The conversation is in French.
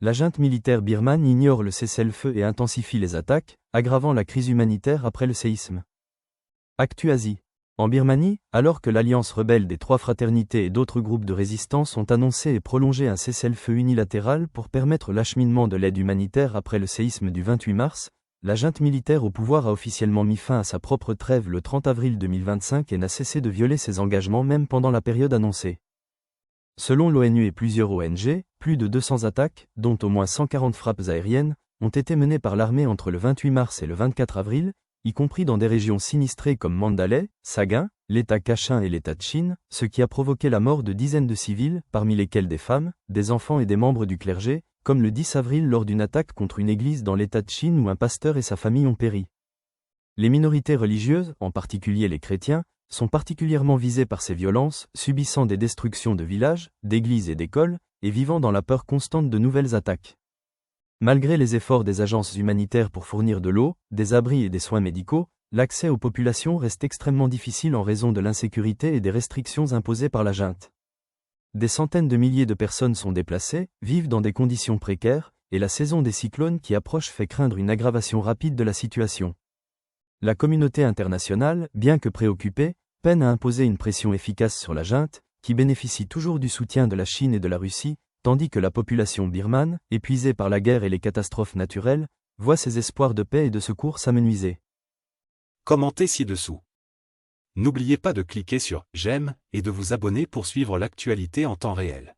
La junte militaire birmane ignore le cessez-le-feu et intensifie les attaques, aggravant la crise humanitaire après le séisme. Actu Asie. En Birmanie, alors que l'Alliance rebelle des Trois Fraternités et d'autres groupes de résistance ont annoncé et prolongé un cessez-le-feu unilatéral pour permettre l'acheminement de l'aide humanitaire après le séisme du 28 mars, la junte militaire au pouvoir a officiellement mis fin à sa propre trêve le 30 avril 2025 et n'a cessé de violer ses engagements même pendant la période annoncée. Selon l'ONU et plusieurs ONG, plus de 200 attaques, dont au moins 140 frappes aériennes, ont été menées par l'armée entre le 28 mars et le 24 avril, y compris dans des régions sinistrées comme Mandalay, Sagaing, l'État Kachin et l'État de Chine, ce qui a provoqué la mort de dizaines de civils, parmi lesquels des femmes, des enfants et des membres du clergé, comme le 10 avril lors d'une attaque contre une église dans l'État de Chine où un pasteur et sa famille ont péri. Les minorités religieuses, en particulier les chrétiens, sont particulièrement visées par ces violences, subissant des destructions de villages, d'églises et d'écoles, et vivant dans la peur constante de nouvelles attaques. Malgré les efforts des agences humanitaires pour fournir de l'eau, des abris et des soins médicaux, l'accès aux populations reste extrêmement difficile en raison de l'insécurité et des restrictions imposées par la junte. Des centaines de milliers de personnes sont déplacées, vivent dans des conditions précaires, et la saison des cyclones qui approche fait craindre une aggravation rapide de la situation. La communauté internationale, bien que préoccupée, peine à imposer une pression efficace sur la junte, qui bénéficie toujours du soutien de la Chine et de la Russie, tandis que la population birmane, épuisée par la guerre et les catastrophes naturelles, voit ses espoirs de paix et de secours s'amenuiser. Commentez ci-dessous. N'oubliez pas de cliquer sur « J'aime » et de vous abonner pour suivre l'actualité en temps réel.